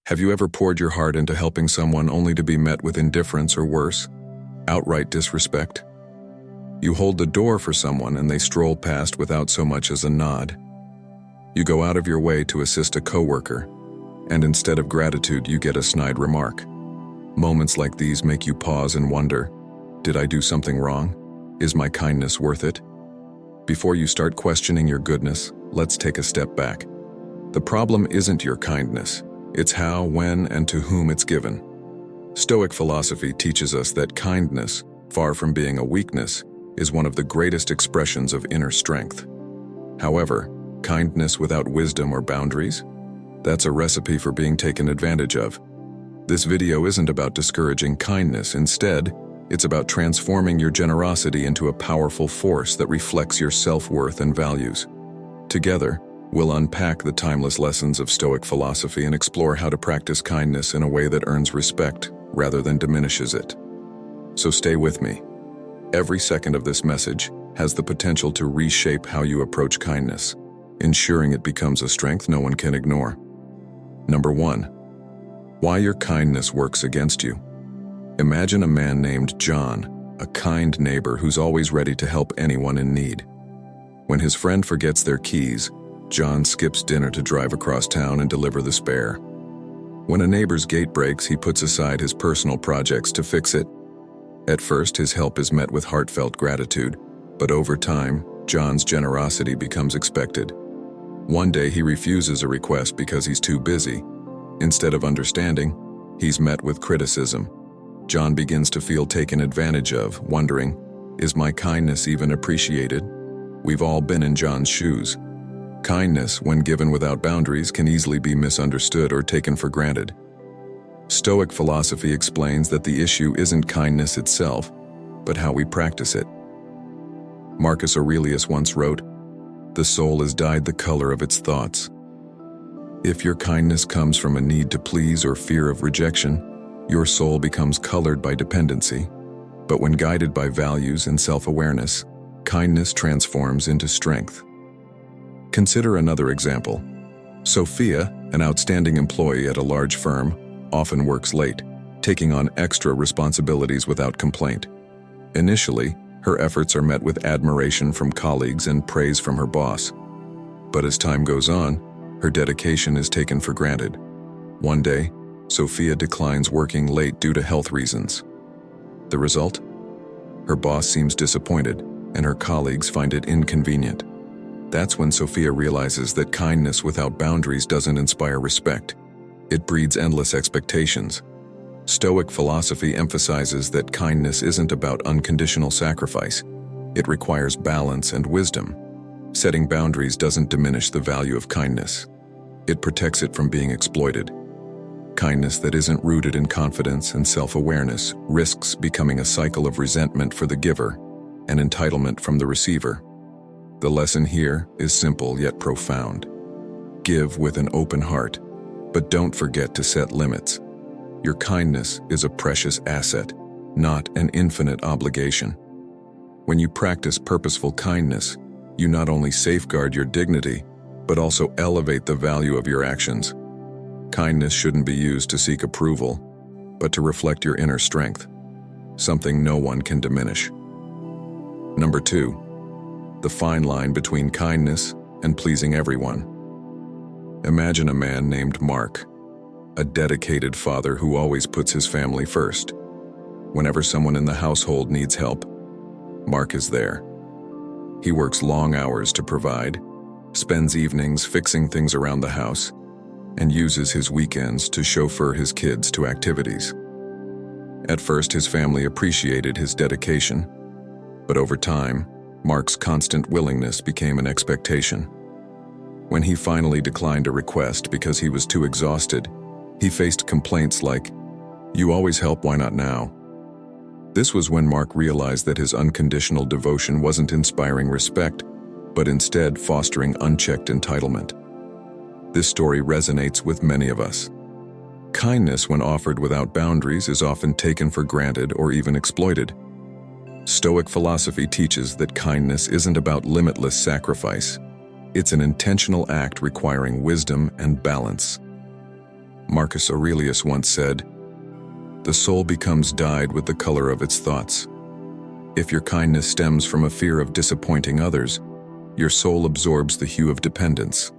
Have you ever poured your heart into helping someone only to be met with indifference or worse, outright disrespect? You hold the door for someone and they stroll past without so much as a nod. You go out of your way to assist a coworker, and instead of gratitude, you get a snide remark. Moments like these make you pause and wonder, did I do something wrong? Is my kindness worth it? Before you start questioning your goodness, let's take a step back. The problem isn't your kindness, it's how, when, and to whom it's given. Stoic philosophy teaches us that kindness, far from being a weakness, is one of the greatest expressions of inner strength. However, kindness without wisdom or boundaries? That's a recipe for being taken advantage of. This video isn't about discouraging kindness. Instead, it's about transforming your generosity into a powerful force that reflects your self-worth and values. Together, we'll unpack the timeless lessons of Stoic philosophy and explore how to practice kindness in a way that earns respect rather than diminishes it. So stay with me. Every second of this message has the potential to reshape how you approach kindness, ensuring it becomes a strength no one can ignore. Number 1. Why your kindness works against you. Imagine a man named John, a kind neighbor who's always ready to help anyone in need. When his friend forgets their keys, John skips dinner to drive across town and deliver the spare. When a neighbor's gate breaks, he puts aside his personal projects to fix it. At first, his help is met with heartfelt gratitude, but over time, John's generosity becomes expected. One day, he refuses a request because he's too busy. Instead of understanding, he's met with criticism. John begins to feel taken advantage of, wondering, is my kindness even appreciated? We've all been in John's shoes. Kindness, when given without boundaries, can easily be misunderstood or taken for granted. Stoic philosophy explains that the issue isn't kindness itself, but how we practice it. Marcus Aurelius once wrote, "The soul is dyed the color of its thoughts." If your kindness comes from a need to please or fear of rejection, your soul becomes colored by dependency. But when guided by values and self-awareness, kindness transforms into strength. Consider another example. Sophia, an outstanding employee at a large firm, often works late, taking on extra responsibilities without complaint. Initially, her efforts are met with admiration from colleagues and praise from her boss. But as time goes on, her dedication is taken for granted. One day, Sophia declines working late due to health reasons. The result? Her boss seems disappointed, and her colleagues find it inconvenient. That's when Sophia realizes that kindness without boundaries doesn't inspire respect. It breeds endless expectations. Stoic philosophy emphasizes that kindness isn't about unconditional sacrifice. It requires balance and wisdom. Setting boundaries doesn't diminish the value of kindness. It protects it from being exploited. Kindness that isn't rooted in confidence and self-awareness risks becoming a cycle of resentment for the giver and entitlement from the receiver. The lesson here is simple yet profound. Give with an open heart, but don't forget to set limits. Your kindness is a precious asset, not an infinite obligation. When you practice purposeful kindness, you not only safeguard your dignity, but also elevate the value of your actions. Kindness shouldn't be used to seek approval, but to reflect your inner strength, something no one can diminish. Number 2. The fine line between kindness and pleasing everyone. Imagine a man named Mark, a dedicated father who always puts his family first. Whenever someone in the household needs help, Mark is there. He works long hours to provide, spends evenings fixing things around the house, and uses his weekends to chauffeur his kids to activities. At first, his family appreciated his dedication, but over time, Mark's constant willingness became an expectation. When he finally declined a request because he was too exhausted, he faced complaints like, "You always help, why not now?" This was when Mark realized that his unconditional devotion wasn't inspiring respect, but instead fostering unchecked entitlement. This story resonates with many of us. Kindness, when offered without boundaries, is often taken for granted or even exploited. Stoic philosophy teaches that kindness isn't about limitless sacrifice. It's an intentional act requiring wisdom and balance. Marcus Aurelius once said, "The soul becomes dyed with the color of its thoughts." If your kindness stems from a fear of disappointing others, your soul absorbs the hue of dependence.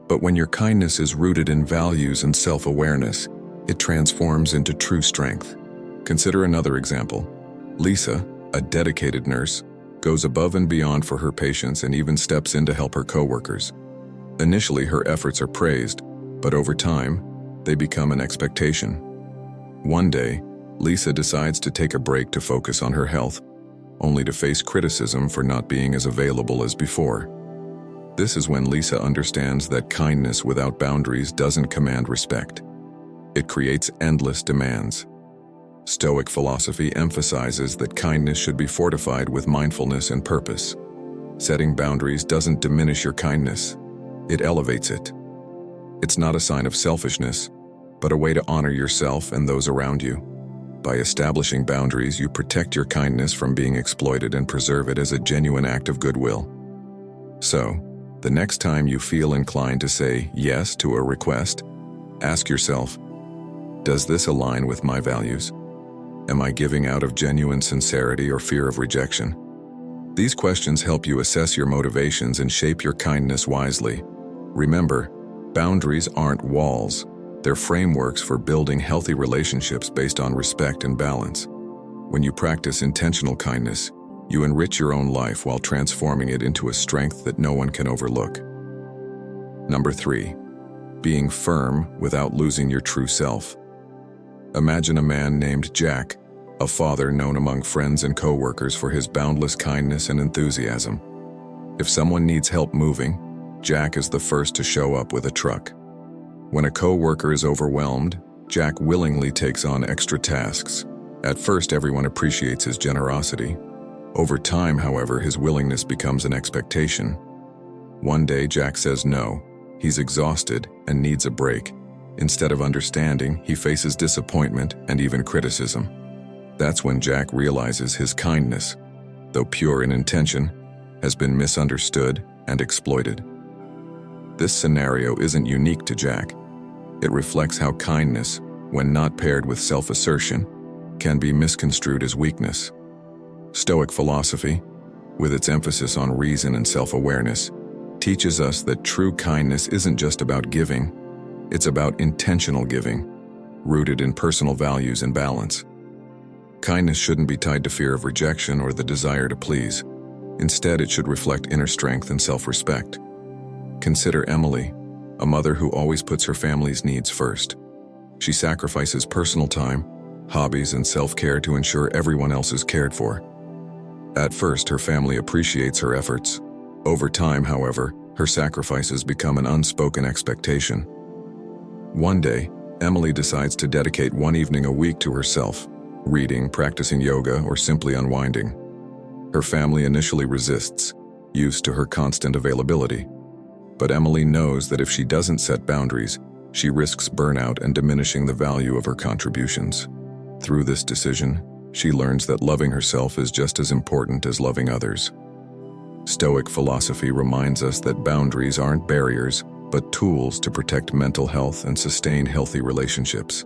But when your kindness is rooted in values and self-awareness, it transforms into true strength. Consider another example. Lisa, a dedicated nurse, goes above and beyond for her patients and even steps in to help her coworkers. Initially, her efforts are praised, but over time, they become an expectation. One day, Lisa decides to take a break to focus on her health, only to face criticism for not being as available as before. This is when Lisa understands that kindness without boundaries doesn't command respect. It creates endless demands. Stoic philosophy emphasizes that kindness should be fortified with mindfulness and purpose. Setting boundaries doesn't diminish your kindness, it elevates it. It's not a sign of selfishness, but a way to honor yourself and those around you. By establishing boundaries, you protect your kindness from being exploited and preserve it as a genuine act of goodwill. So, the next time you feel inclined to say yes to a request, ask yourself, does this align with my values? Am I giving out of genuine sincerity or fear of rejection? These questions help you assess your motivations and shape your kindness wisely. Remember, boundaries aren't walls. They're frameworks for building healthy relationships based on respect and balance. When you practice intentional kindness, you enrich your own life while transforming it into a strength that no one can overlook. Number 3, being firm without losing your true self. Imagine a man named Jack, a father known among friends and co-workers for his boundless kindness and enthusiasm. If someone needs help moving, Jack is the first to show up with a truck. When a co-worker is overwhelmed, Jack willingly takes on extra tasks. At first, everyone appreciates his generosity. Over time, however, his willingness becomes an expectation. One day, Jack says no. He's exhausted and needs a break. Instead of understanding, he faces disappointment and even criticism. That's when Jack realizes his kindness, though pure in intention, has been misunderstood and exploited. This scenario isn't unique to Jack. It reflects how kindness, when not paired with self-assertion, can be misconstrued as weakness. Stoic philosophy, with its emphasis on reason and self-awareness, teaches us that true kindness isn't just about giving, it's about intentional giving, rooted in personal values and balance. Kindness shouldn't be tied to fear of rejection or the desire to please. Instead, it should reflect inner strength and self-respect. Consider Emily, a mother who always puts her family's needs first. She sacrifices personal time, hobbies, and self-care to ensure everyone else is cared for. At first, her family appreciates her efforts. Over time, however, her sacrifices become an unspoken expectation. One day, Emily decides to dedicate one evening a week to herself, reading, practicing yoga, or simply unwinding. Her family initially resists, used to her constant availability. But Emily knows that if she doesn't set boundaries, she risks burnout and diminishing the value of her contributions. Through this decision, she learns that loving herself is just as important as loving others. Stoic philosophy reminds us that boundaries aren't barriers, but tools to protect mental health and sustain healthy relationships.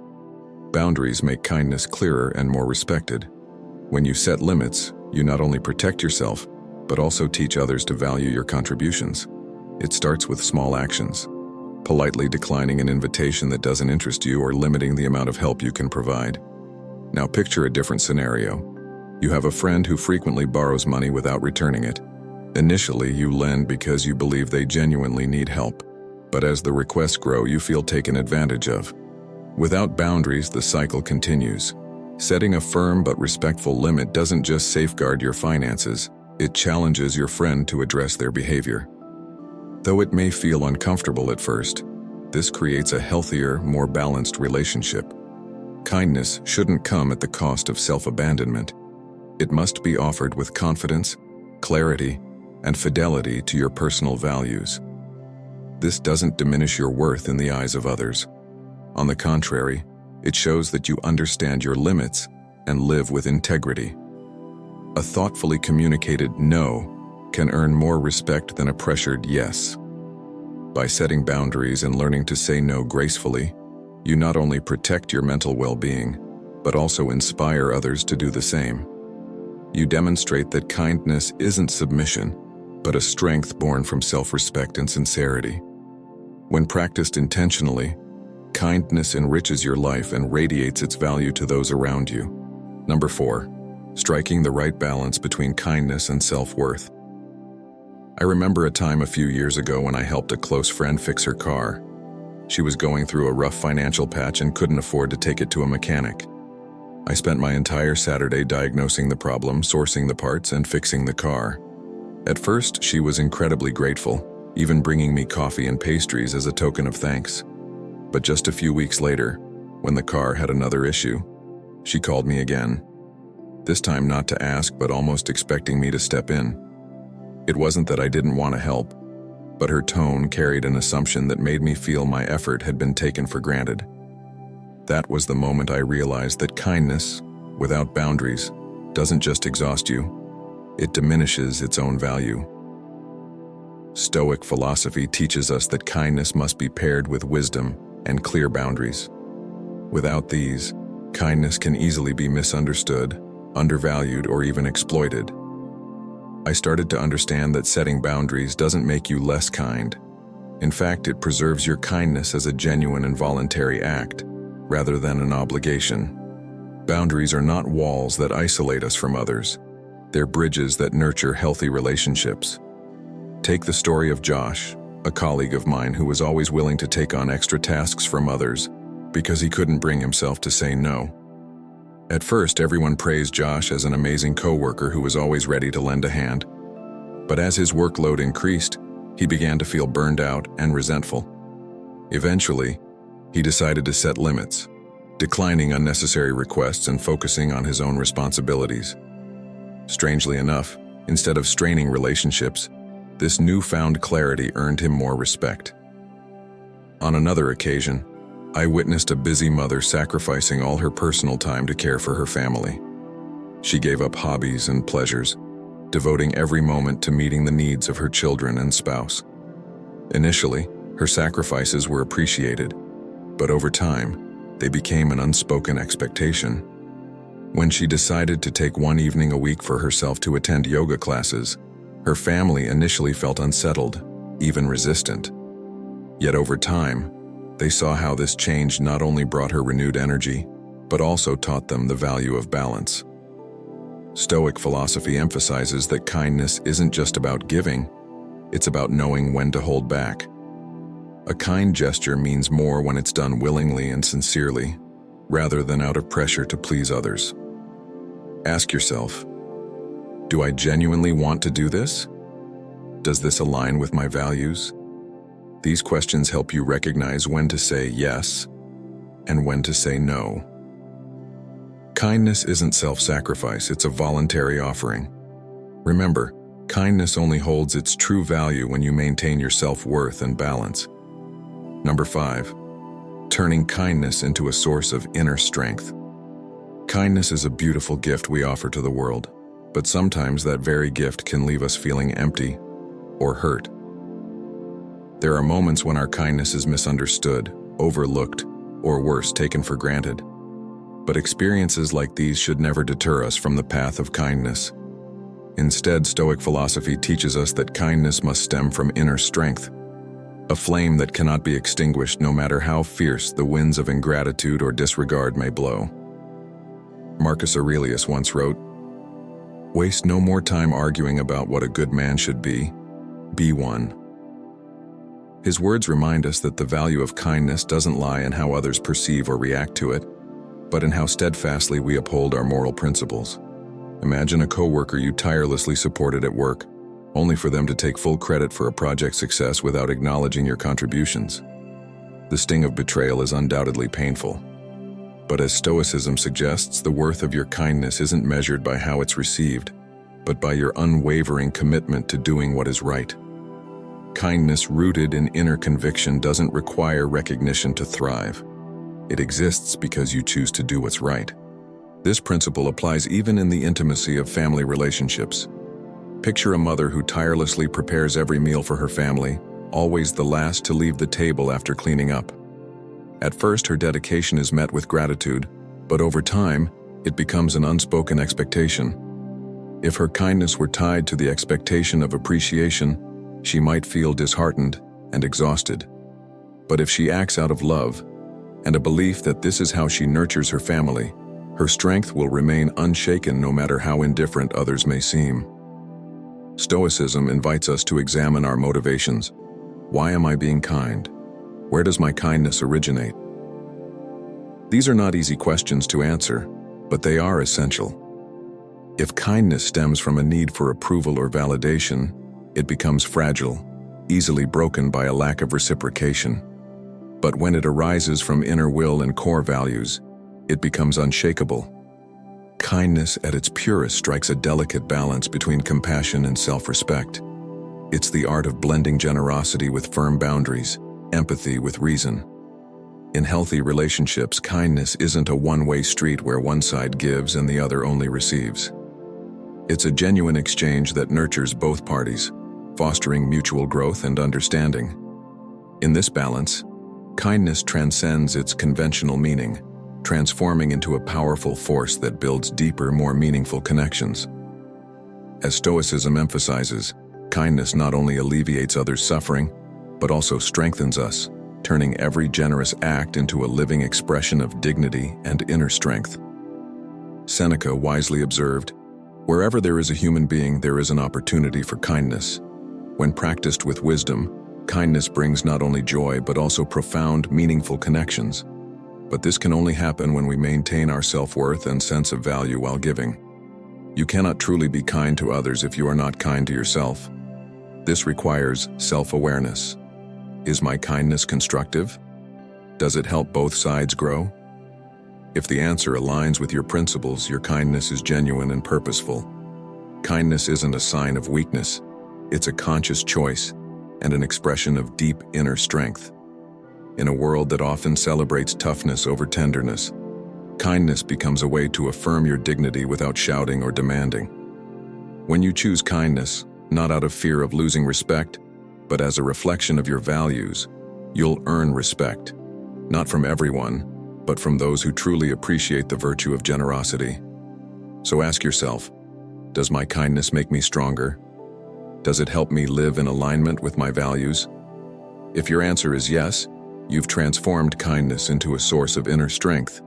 Boundaries make kindness clearer and more respected. When you set limits, you not only protect yourself, but also teach others to value your contributions. It starts with small actions, politely declining an invitation that doesn't interest you or limiting the amount of help you can provide. Now picture a different scenario. You have a friend who frequently borrows money without returning it. Initially, you lend because you believe they genuinely need help, but as the requests grow, you feel taken advantage of. Without boundaries, the cycle continues. Setting a firm but respectful limit doesn't just safeguard your finances, it challenges your friend to address their behavior. Though it may feel uncomfortable at first, this creates a healthier, more balanced relationship. Kindness shouldn't come at the cost of self-abandonment. It must be offered with confidence, clarity, and fidelity to your personal values. This doesn't diminish your worth in the eyes of others. On the contrary, it shows that you understand your limits and live with integrity. A thoughtfully communicated no can earn more respect than a pressured yes. By setting boundaries and learning to say no gracefully, You not only protect your mental well-being, but also inspire others to do the same. You demonstrate that kindness isn't submission, but a strength born from self-respect and sincerity. When practiced intentionally, kindness enriches your life and radiates its value to those around you. Number 4, striking the right balance between kindness and self-worth. I remember a time a few years ago when I helped a close friend fix her car. She was going through a rough financial patch and couldn't afford to take it to a mechanic. I spent my entire Saturday diagnosing the problem, sourcing the parts, and fixing the car. At first, she was incredibly grateful, even bringing me coffee and pastries as a token of thanks. But just a few weeks later, when the car had another issue, she called me again. This time not to ask, but almost expecting me to step in. It wasn't that I didn't want to help, but her tone carried an assumption that made me feel my effort had been taken for granted. That was the moment I realized that kindness, without boundaries, doesn't just exhaust you, it diminishes its own value. Stoic philosophy teaches us that kindness must be paired with wisdom and clear boundaries. Without these, kindness can easily be misunderstood, undervalued, or even exploited. I started to understand that setting boundaries doesn't make you less kind. In fact, it preserves your kindness as a genuine and voluntary act, rather than an obligation. Boundaries are not walls that isolate us from others. They're bridges that nurture healthy relationships. Take the story of Josh, a colleague of mine who was always willing to take on extra tasks from others because he couldn't bring himself to say no. At first, everyone praised Josh as an amazing coworker who was always ready to lend a hand. But as his workload increased, he began to feel burned out and resentful. Eventually, he decided to set limits, declining unnecessary requests and focusing on his own responsibilities. Strangely enough, instead of straining relationships, this newfound clarity earned him more respect. On another occasion, I witnessed a busy mother sacrificing all her personal time to care for her family. She gave up hobbies and pleasures, devoting every moment to meeting the needs of her children and spouse. Initially, her sacrifices were appreciated, but over time, they became an unspoken expectation. When she decided to take one evening a week for herself to attend yoga classes, her family initially felt unsettled, even resistant. Yet over time, they saw how this change not only brought her renewed energy, but also taught them the value of balance. Stoic philosophy emphasizes that kindness isn't just about giving, it's about knowing when to hold back. A kind gesture means more when it's done willingly and sincerely, rather than out of pressure to please others. Ask yourself, do I genuinely want to do this? Does this align with my values? These questions help you recognize when to say yes and when to say no. Kindness isn't self-sacrifice, it's a voluntary offering. Remember, kindness only holds its true value when you maintain your self-worth and balance. Number 5, turning kindness into a source of inner strength. Kindness is a beautiful gift we offer to the world, but sometimes that very gift can leave us feeling empty or hurt. There are moments when our kindness is misunderstood, overlooked, or worse, taken for granted. But experiences like these should never deter us from the path of kindness. Instead, Stoic philosophy teaches us that kindness must stem from inner strength, a flame that cannot be extinguished no matter how fierce the winds of ingratitude or disregard may blow. Marcus Aurelius once wrote, "Waste no more time arguing about what a good man should be one." His words remind us that the value of kindness doesn't lie in how others perceive or react to it, but in how steadfastly we uphold our moral principles. Imagine a coworker you tirelessly supported at work, only for them to take full credit for a project's success without acknowledging your contributions. The sting of betrayal is undoubtedly painful. But as Stoicism suggests, the worth of your kindness isn't measured by how it's received, but by your unwavering commitment to doing what is right. Kindness rooted in inner conviction doesn't require recognition to thrive. It exists because you choose to do what's right. This principle applies even in the intimacy of family relationships. Picture a mother who tirelessly prepares every meal for her family, always the last to leave the table after cleaning up. At first, her dedication is met with gratitude, but over time, it becomes an unspoken expectation. If her kindness were tied to the expectation of appreciation, she might feel disheartened and exhausted. But if she acts out of love and a belief that this is how she nurtures her family, her strength will remain unshaken no matter how indifferent others may seem. Stoicism invites us to examine our motivations. Why am I being kind? Where does my kindness originate? These are not easy questions to answer, but they are essential. If kindness stems from a need for approval or validation, it becomes fragile, easily broken by a lack of reciprocation. But when it arises from inner will and core values, it becomes unshakable. Kindness at its purest strikes a delicate balance between compassion and self-respect. It's the art of blending generosity with firm boundaries, empathy with reason. In healthy relationships, kindness isn't a one-way street where one side gives and the other only receives. It's a genuine exchange that nurtures both parties, fostering mutual growth and understanding. In this balance, kindness transcends its conventional meaning, transforming into a powerful force that builds deeper, more meaningful connections. As Stoicism emphasizes, kindness not only alleviates others' suffering, but also strengthens us, turning every generous act into a living expression of dignity and inner strength. Seneca wisely observed, "Wherever there is a human being, there is an opportunity for kindness." When practiced with wisdom, kindness brings not only joy but also profound, meaningful connections. But this can only happen when we maintain our self-worth and sense of value while giving. You cannot truly be kind to others if you are not kind to yourself. This requires self-awareness. Is my kindness constructive? Does it help both sides grow? If the answer aligns with your principles, your kindness is genuine and purposeful. Kindness isn't a sign of weakness. It's a conscious choice and an expression of deep inner strength. In a world that often celebrates toughness over tenderness, kindness becomes a way to affirm your dignity without shouting or demanding. When you choose kindness, not out of fear of losing respect, but as a reflection of your values, you'll earn respect, not from everyone, but from those who truly appreciate the virtue of generosity. So ask yourself, does my kindness make me stronger? Does it help me live in alignment with my values? If your answer is yes, you've transformed kindness into a source of inner strength,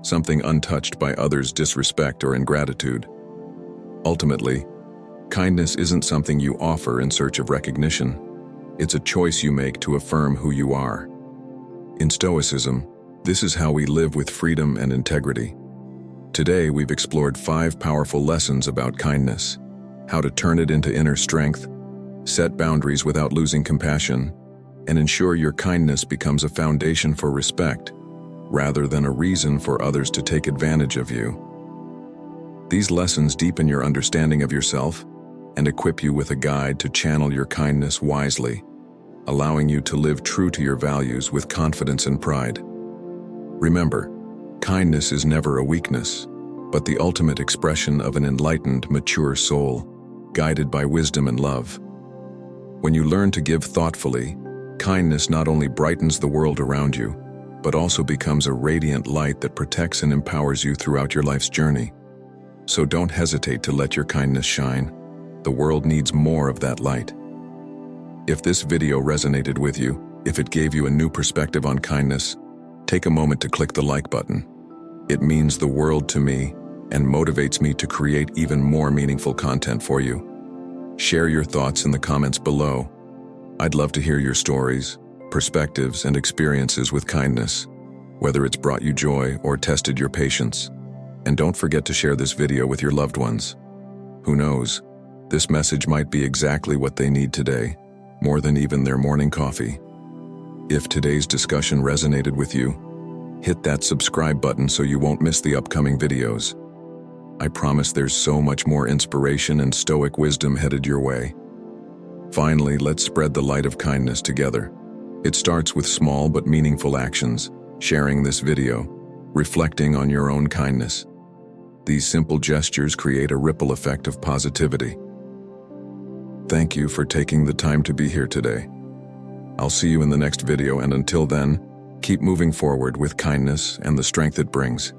something untouched by others' disrespect or ingratitude. Ultimately, kindness isn't something you offer in search of recognition. It's a choice you make to affirm who you are. In Stoicism, this is how we live with freedom and integrity. Today, we've explored 5 powerful lessons about kindness: how to turn it into inner strength, set boundaries without losing compassion, and ensure your kindness becomes a foundation for respect, rather than a reason for others to take advantage of you. These lessons deepen your understanding of yourself and equip you with a guide to channel your kindness wisely, allowing you to live true to your values with confidence and pride. Remember, kindness is never a weakness, but the ultimate expression of an enlightened, mature soul, guided by wisdom and love. When you learn to give thoughtfully, kindness not only brightens the world around you, but also becomes a radiant light that protects and empowers you throughout your life's journey. So don't hesitate to let your kindness shine. The world needs more of that light. If this video resonated with you, if it gave you a new perspective on kindness, take a moment to click the like button. It means the world to me and motivates me to create even more meaningful content for you. Share your thoughts in the comments below. I'd love to hear your stories, perspectives, and experiences with kindness, whether it's brought you joy or tested your patience. And don't forget to share this video with your loved ones. Who knows, this message might be exactly what they need today, more than even their morning coffee. If today's discussion resonated with you, hit that subscribe button so you won't miss the upcoming videos. I promise there's so much more inspiration and stoic wisdom headed your way. Finally, let's spread the light of kindness together. It starts with small but meaningful actions, sharing this video, reflecting on your own kindness. These simple gestures create a ripple effect of positivity. Thank you for taking the time to be here today. I'll see you in the next video, and until then, Keep moving forward with kindness and the strength it brings.